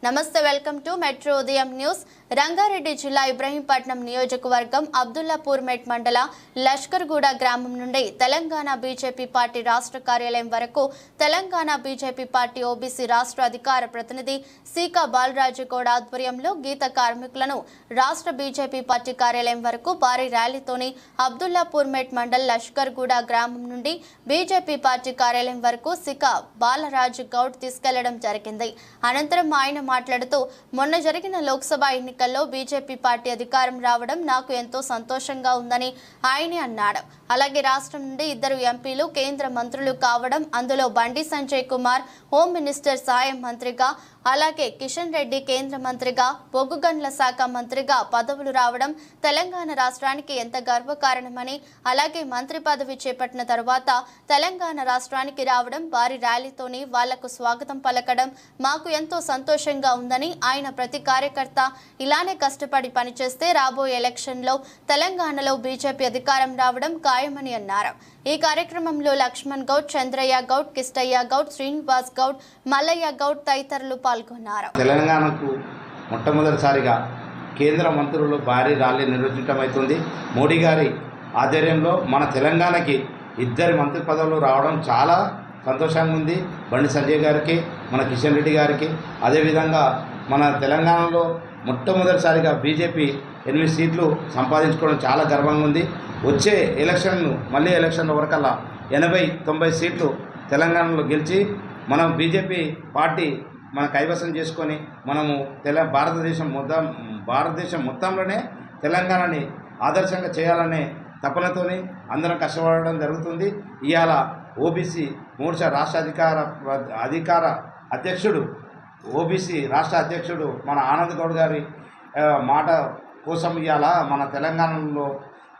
నమస్తే, welcome to metro ఉదయం news. Rangareddy జిల్లా ఇబ్రహీంపట్నం నియోజకవర్గం అబ్దుల్లాపూర్ మెట్ మండల లష్కర్గూడ గ్రామం నుండి తెలంగాణ బీజేపీ పార్టీ రాష్ట్ర కార్యాలయం వరకు తెలంగాణ బీజేపీ పార్టీ ఓబీసీ రాష్ట్ర అధికార ప్రతినిధి సీకా బాలరాజు గౌడ్ ఆధ్వర్యంలో గీత కార్మికులను రాష్ట్ర బీజేపీ పార్టీ కార్యాలయం వరకు భారీ ర్యాలీతోని అబ్దుల్లాపూర్ మెట్ మండల లష్కర్గూడ గ్రామం నుండి బీజేపీ పార్టీ కార్యాలయం వరకు సీకా బాలరాజు గౌడ్ తీసుకెళ్లడం జరిగింది. అనంతరం ఆయన మాట్లాడుతూ మొన్న జరిగిన లోక్సభ ఎన్నికల్లో బీజేపీ పార్టీ అధికారం రావడం నాకు ఎంతో సంతోషంగా ఉందని ఆయన అన్నాడు. అలాగే రాష్ట్రం నుండి 2 ఎంపీలు కేంద్ర మంత్రులు కావడం, అందులో బండి సంజయ్ కుమార్ హోమ్ మినిస్టర్ సహాయం మంత్రిగా, అలాగే కిషన్ రెడ్డి కేంద్ర మంత్రిగా, బొగ్గుగన్ల శాఖ మంత్రిగా పదవులు రావడం తెలంగాణ రాష్ట్రానికి ఎంత గర్వకారణమని, అలాగే మంత్రి పదవి చేపట్టిన తర్వాత తెలంగాణ రాష్ట్రానికి రావడం భారీ ర్యాలీతోని వాళ్లకు స్వాగతం పలకడం మాకు ఎంతో సంతోషంగా ఉందని, ఆయన ప్రతి కార్యకర్త ఇలానే కష్టపడి పనిచేస్తే రాబోయే ఎలక్షన్లో తెలంగాణలో బీజేపీ అధికారం రావడం ఖాయమని అన్నారు. ఈ కార్యక్రమంలో లక్ష్మణ్ గౌడ్, చంద్రయ్య గౌడ్, కిష్టయ్య గౌడ్, శ్రీనివాస్ గౌడ్, మల్లయ్య గౌడ్ తదితరులు పాల్గొన్నారు. తెలంగాణకు మొట్టమొదటిసారిగా కేంద్ర మంత్రులు భారీ ర్యాలీ నిర్వహించడమవుతుంది. మోడీ గారి ఆధ్వర్యంలో మన తెలంగాణకి 2 మంత్రి పదవులు రావడం చాలా సంతోషంగా ఉంది. బండి సంజయ్ గారికి, మన కిషన్ రెడ్డి గారికి, అదేవిధంగా మన తెలంగాణలో మొట్టమొదటిసారిగా బీజేపీ 8 సీట్లు సంపాదించుకోవడం చాలా గర్వంగా ఉంది. వచ్చే మళ్ళీ ఎలక్షన్ల వరకల్లా 80-90 సీట్లు తెలంగాణలో గెలిచి మనం బీజేపీ పార్టీ మన కైవసం చేసుకొని మనము భారతదేశం మొత్తంలోనే తెలంగాణని ఆదర్శంగా చేయాలనే తపనతోని అందరం కష్టపడడం జరుగుతుంది. ఇవాళ ఓబీసీ మోర్చా రాష్ట్ర అధికార అధ్యక్షుడు ఓబీసీ రాష్ట్ర అధ్యక్షుడు మన ఆనంద్ గౌడ్ గారి మాట కోసం ఇవాళ మన తెలంగాణలో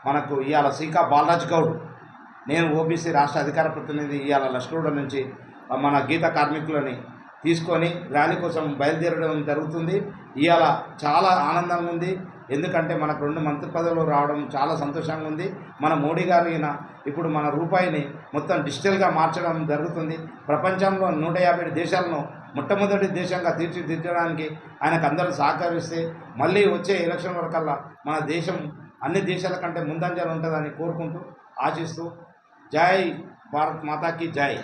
మనకు ఇవాళ సీకా బాలరాజ్ గౌడ్, నేను ఓబీసీ రాష్ట్ర అధికార ప్రతినిధి ఇవాళ లష్కర్గూడ నుంచి మన గీత కార్మికులని తీసుకొని ర్యాలీ కోసం బయలుదేరడం జరుగుతుంది. ఇవాళ చాలా ఆనందంగా ఉంది. ఎందుకంటే మనకు 2 మంత్రి పదవులు రావడం చాలా సంతోషంగా ఉంది. మన మోడీ గారు ఇప్పుడు మన రూపాయిని మొత్తం డిజిటల్గా మార్చడం జరుగుతుంది. ప్రపంచంలో 150 దేశాలను మొట్టమొదటి దేశంగా తీర్చిదిద్దడానికి ఆయనకు అందరూ సహకరిస్తే మళ్ళీ వచ్చే ఎలక్షన్ వరకల్లా మన దేశం అన్ని దేశాల కంటే ముందంజలు ఉంటుందని కోరుకుంటూ ఆశిస్తూ జై భారత్ మాతాకి జై.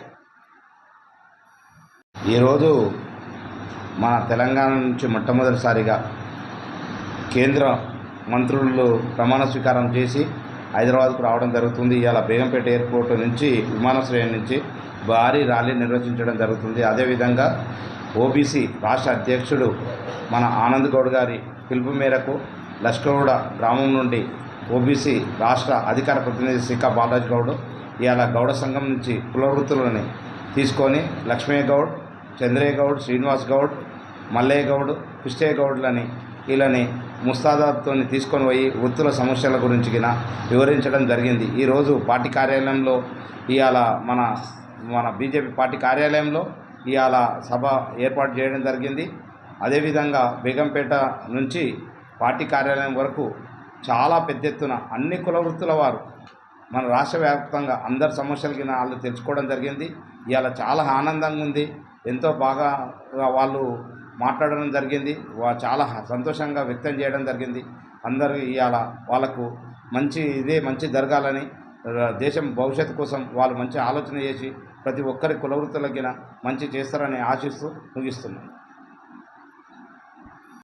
ఈరోజు మన తెలంగాణ నుంచి మొట్టమొదటిసారిగా కేంద్ర మంత్రులు ప్రమాణ స్వీకారం చేసి హైదరాబాద్కు రావడం జరుగుతుంది. ఇవాళ బేగంపేట ఎయిర్పోర్ట్ నుంచి విమానాశ్రయం నుంచి భారీ ర్యాలీ నిర్వహించడం జరుగుతుంది. అదేవిధంగా ఓబీసీ రాష్ట్ర అధ్యక్షుడు మన ఆనంద్ గౌడ్ గారి పిలుపు మేరకు లష్కర్గూడ గ్రామం నుండి ఓబీసీ రాష్ట్ర అధికార ప్రతినిధి సీకా బాలరాజ్ గౌడ్ ఇవాళ గౌడ సంఘం నుంచి కులవృత్తులని తీసుకొని లక్ష్మయ్య గౌడ్, చంద్రయ్య గౌడ్, శ్రీనివాస్ గౌడ్, మల్లయ్య గౌడ్, కిష్టయ్య గౌడ్లని వీళ్ళని ముస్తాదాబ్తో తీసుకొని పోయి వృత్తుల సమస్యల గురించి వివరించడం జరిగింది. ఈరోజు పార్టీ కార్యాలయంలో ఇవాళ మన బీజేపీ పార్టీ కార్యాలయంలో ఇవాళ సభ ఏర్పాటు చేయడం జరిగింది. అదేవిధంగా బేగంపేట నుంచి పార్టీ కార్యాలయం వరకు చాలా పెద్ద ఎత్తున అన్ని కుల వృత్తుల వారు మన రాష్ట్ర వ్యాప్తంగా అందరి సమస్యలకి వాళ్ళు తెలుసుకోవడం జరిగింది. ఇవాళ చాలా ఆనందంగా ఉంది. ఎంతో బాగా వాళ్ళు మాట్లాడడం జరిగింది. చాలా సంతోషంగా వ్యక్తం చేయడం జరిగింది. అందరూ ఇవాళ వాళ్ళకు మంచి జరగాలని, దేశం భవిష్యత్తు కోసం వాళ్ళు మంచి ఆలోచన చేసి ప్రతి ఒక్కరి కుల వృత్తులకి మంచి చేస్తారని ఆశిస్తూ ముగిస్తున్నాను.